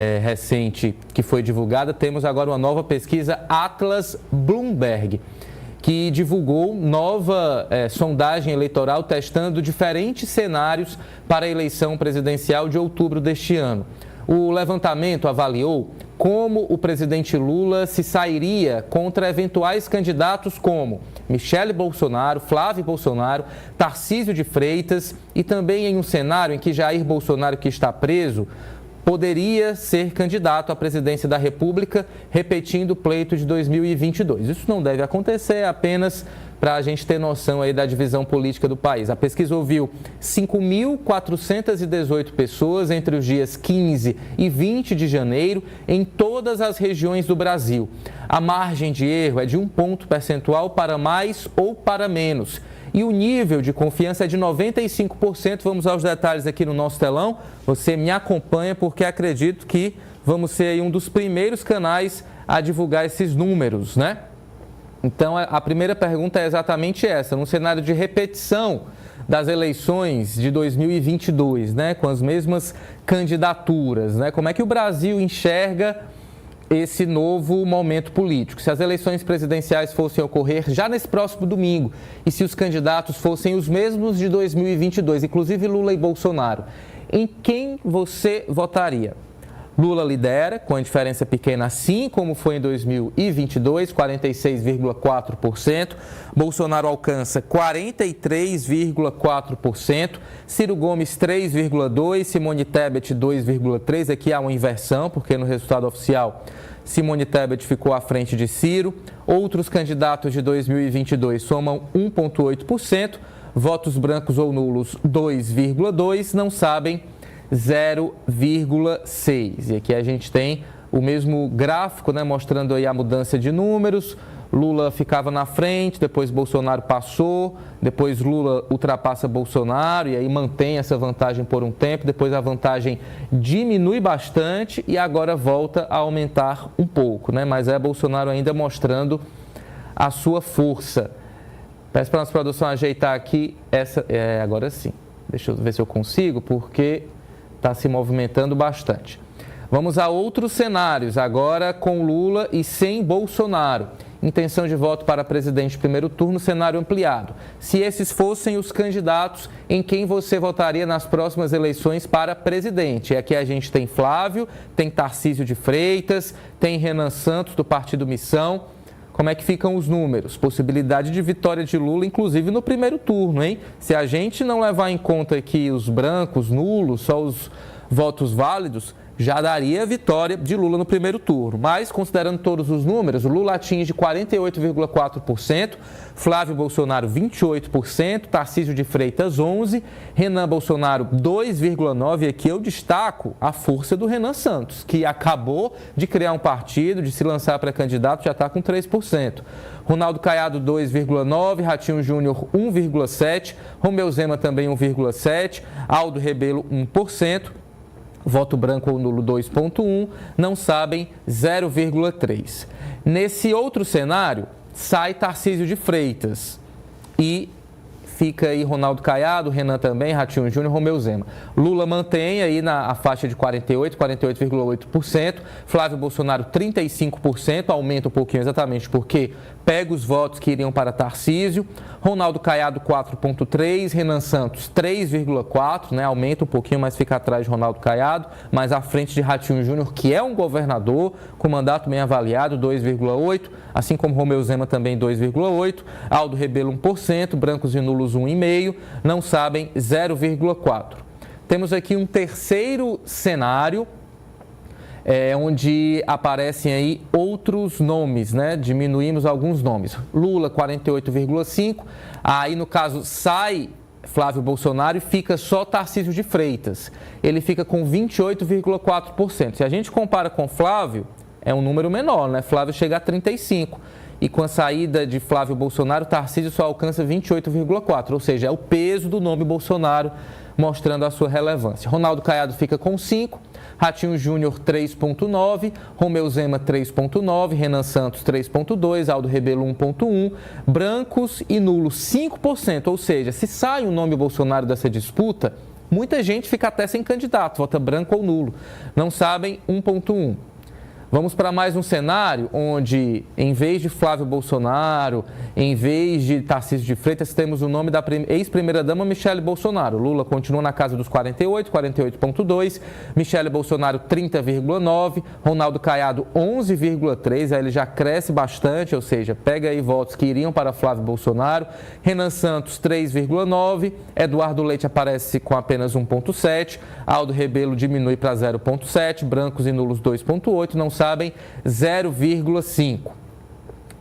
recente que foi divulgada, temos agora uma nova pesquisa Atlas Bloomberg, que divulgou nova sondagem eleitoral testando diferentes cenários para a eleição presidencial de outubro deste ano. O levantamento avaliou como o presidente Lula se sairia contra eventuais candidatos como Michele Bolsonaro, Flávio Bolsonaro, Tarcísio de Freitas e também em um cenário em que Jair Bolsonaro, que está preso, poderia ser candidato à presidência da República, repetindo o pleito de 2022. Isso não deve acontecer, apenas para a gente ter noção aí da divisão política do país. A pesquisa ouviu 5.418 pessoas entre os dias 15 e 20 de janeiro em todas as regiões do Brasil. A margem de erro é de 1 ponto percentual para mais ou para menos. E o nível de confiança é de 95%. Vamos aos detalhes aqui no nosso telão. Você me acompanha porque acredito que vamos ser aí um dos primeiros canais a divulgar esses números, né? Então, a primeira pergunta é exatamente essa. Num cenário de repetição das eleições de 2022, né, com as mesmas candidaturas, né, como é que o Brasil enxerga esse novo momento político? Se as eleições presidenciais fossem ocorrer já nesse próximo domingo e se os candidatos fossem os mesmos de 2022, inclusive Lula e Bolsonaro, em quem você votaria? Lula lidera, com a diferença pequena, assim como foi em 2022, 46,4%. Bolsonaro alcança 43,4%. Ciro Gomes, 3,2%. Simone Tebet, 2,3%. Aqui há uma inversão, porque no resultado oficial, Simone Tebet ficou à frente de Ciro. Outros candidatos de 2022 somam 1,8%. Votos brancos ou nulos, 2,2%. Não sabem, 0,6%. E aqui a gente tem o mesmo gráfico, né, mostrando aí a mudança de números. Lula ficava na frente, depois Bolsonaro passou, depois Lula ultrapassa Bolsonaro e aí mantém essa vantagem por um tempo, depois a vantagem diminui bastante e agora volta a aumentar um pouco, né? Mas é Bolsonaro ainda mostrando a sua força. Peço para a nossa produção ajeitar aqui essa, agora sim. Deixa eu ver se eu consigo, porque está se movimentando bastante. Vamos a outros cenários, agora com Lula e sem Bolsonaro. Intenção de voto para presidente primeiro turno, cenário ampliado. Se esses fossem os candidatos, em quem você votaria nas próximas eleições para presidente? Aqui a gente tem Flávio, tem Tarcísio de Freitas, tem Renan Santos do Partido Missão. Como é que ficam os números? Possibilidade de vitória de Lula, inclusive no primeiro turno, hein? Se a gente não levar em conta aqui os brancos, nulos, só os votos válidos, já daria a vitória de Lula no primeiro turno. Mas, considerando todos os números, Lula atinge 48,4%, Flávio Bolsonaro 28%, Tarcísio de Freitas 11%, Renan Bolsonaro 2,9%. E aqui eu destaco a força do Renan Santos, que acabou de criar um partido, de se lançar para candidato, já está com 3%. Ronaldo Caiado 2,9%, Ratinho Júnior 1,7%, Romeu Zema também 1,7%, Aldo Rebelo 1%. Voto branco ou nulo 2,1%, não sabem 0,3%. Nesse outro cenário, sai Tarcísio de Freitas e fica aí Ronaldo Caiado, Renan também, Ratinho Júnior, Romeu Zema. Lula mantém aí na faixa de 48,8%, Flávio Bolsonaro 35%, aumenta um pouquinho exatamente porque pega os votos que iriam para Tarcísio. Ronaldo Caiado 4,3%, Renan Santos 3,4%, né? Aumenta um pouquinho, mas fica atrás de Ronaldo Caiado, mas à frente de Ratinho Júnior, que é um governador com mandato bem avaliado, 2,8%, assim como Romeu Zema também 2,8%, Aldo Rebelo 1%, brancos e nulos 1,5%, não sabem 0,4%. Temos aqui um terceiro cenário, onde aparecem aí outros nomes, né? Diminuímos alguns nomes. Lula 48,5%, aí no caso sai Flávio Bolsonaro e fica só Tarcísio de Freitas. Ele fica com 28,4%. Se a gente compara com Flávio, é um número menor, né? Flávio chega a 35%. E com a saída de Flávio Bolsonaro, Tarcísio só alcança 28,4%. Ou seja, é o peso do nome Bolsonaro mostrando a sua relevância. Ronaldo Caiado fica com 5%, Ratinho Júnior 3,9%, Romeu Zema 3,9%, Renan Santos 3,2%, Aldo Rebelo 1,1%, brancos e nulos 5%. Ou seja, se sai o nome Bolsonaro dessa disputa, Muita gente fica até sem candidato, vota branco ou nulo. Não sabem 1.1. Vamos para mais um cenário onde, em vez de Flávio Bolsonaro, em vez de Tarcísio de Freitas, temos o nome da ex-primeira-dama Michele Bolsonaro. Lula continua na casa dos 48, 48,2, Michele Bolsonaro 30,9, Ronaldo Caiado 11,3, aí ele já cresce bastante, ou seja, pega aí votos que iriam para Flávio Bolsonaro, Renan Santos 3,9, Eduardo Leite aparece com apenas 1,7, Aldo Rebelo diminui para 0,7, brancos e nulos 2,8, não sabem 0,5.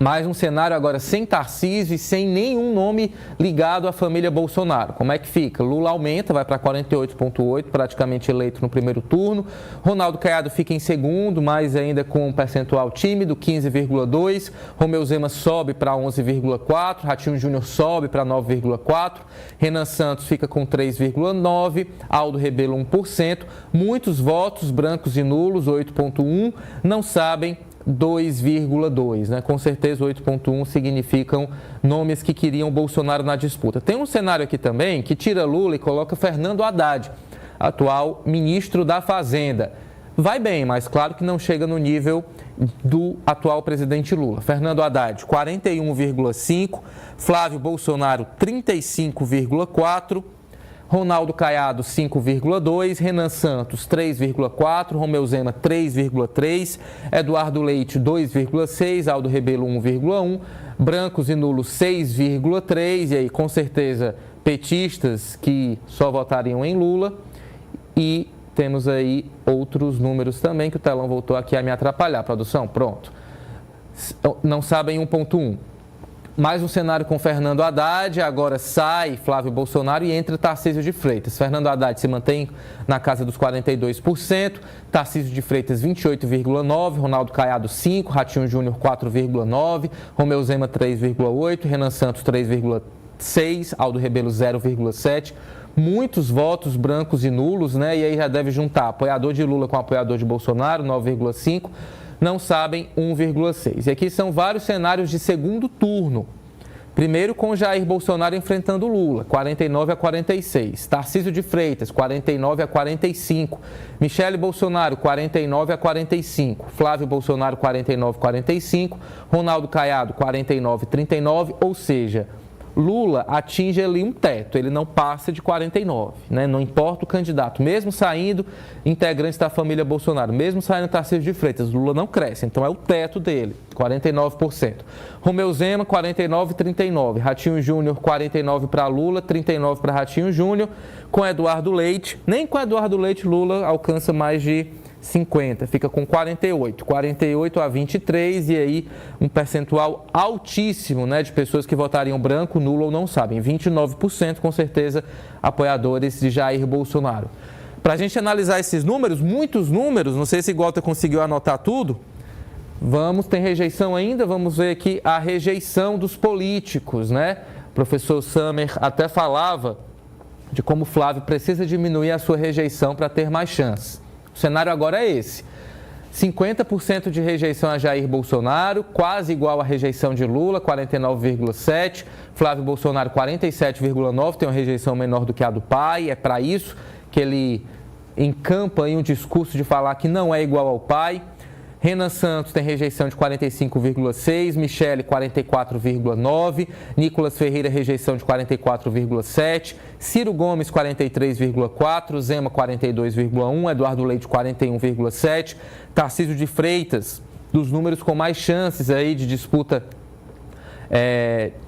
Mais um cenário agora sem Tarcísio e sem nenhum nome ligado à família Bolsonaro. Como é que fica? Lula aumenta, vai para 48,8, praticamente eleito no primeiro turno. Ronaldo Caiado fica em segundo, mas ainda com um percentual tímido, 15,2. Romeu Zema sobe para 11,4. Ratinho Júnior sobe para 9,4. Renan Santos fica com 3,9. Aldo Rebelo 1%. Muitos votos, brancos e nulos, 8,1. Não sabem 2,2, né? Com certeza 8,1 significam nomes que queriam Bolsonaro na disputa. Tem um cenário aqui também que tira Lula e coloca Fernando Haddad, atual ministro da Fazenda. Vai bem, mas claro que não chega no nível do atual presidente Lula. Fernando Haddad, 41,5, Flávio Bolsonaro, 35,4, Ronaldo Caiado, 5,2, Renan Santos, 3,4, Romeu Zema, 3,3, Eduardo Leite, 2,6, Aldo Rebelo, 1,1, brancos e nulos, 6,3, e aí, com certeza, petistas que só votariam em Lula, e temos aí outros números também, que o telão voltou aqui a me atrapalhar. Produção, pronto. Não sabem 1,1. Mais um cenário com Fernando Haddad, agora sai Flávio Bolsonaro e entra Tarcísio de Freitas. Fernando Haddad se mantém na casa dos 42%, Tarcísio de Freitas 28,9%, Ronaldo Caiado 5%, Ratinho Júnior 4,9%, Romeu Zema 3,8%, Renan Santos 3,6%, Aldo Rebelo 0,7%. Muitos votos brancos e nulos, né? E aí já deve juntar apoiador de Lula com apoiador de Bolsonaro, 9,5%. Não sabem 1,6. E aqui são vários cenários de segundo turno. Primeiro com Jair Bolsonaro enfrentando Lula, 49 a 46. Tarcísio de Freitas, 49 a 45. Michele Bolsonaro, 49 a 45. Flávio Bolsonaro, 49 a 45. Ronaldo Caiado, 49 a 39. Ou seja, Lula atinge ali um teto, ele não passa de 49, né? Não importa o candidato, mesmo saindo integrantes da família Bolsonaro, mesmo saindo Tarcísio de Freitas, Lula não cresce, então é o teto dele, 49%. Romeu Zema, 49 e 39, Ratinho Júnior, 49 para Lula, 39 para Ratinho Júnior, com Eduardo Leite, nem com Eduardo Leite Lula alcança mais de 50, fica com 48 a 23, e aí um percentual altíssimo, né, de pessoas que votariam branco, nulo ou não sabem, 29% com certeza apoiadores de Jair Bolsonaro. Para a gente analisar esses números, muitos números, não sei se Walter conseguiu anotar tudo, tem rejeição ainda, vamos ver aqui a rejeição dos políticos, né? O professor Samer até falava de como Flávio precisa diminuir a sua rejeição para ter mais chance. O cenário agora é esse: 50% de rejeição a Jair Bolsonaro, quase igual à rejeição de Lula, 49,7%. Flávio Bolsonaro, 47,9%, tem uma rejeição menor do que a do pai. É para isso que ele encampa aí um discurso de falar que não é igual ao pai. Renan Santos tem rejeição de 45,6%, Michele 44,9%, Nicolas Ferreira rejeição de 44,7%, Ciro Gomes 43,4%, Zema 42,1%, Eduardo Leite 41,7%, Tarcísio de Freitas, dos números com mais chances aí de disputa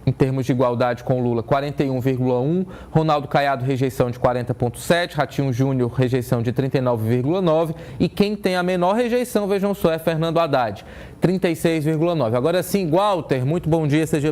em termos de igualdade com Lula, 41,1%, Ronaldo Caiado rejeição de 40,7%, Ratinho Júnior rejeição de 39,9%, e quem tem a menor rejeição, vejam só, é Fernando Haddad, 36,9%. Agora sim, Walter, muito bom dia, seja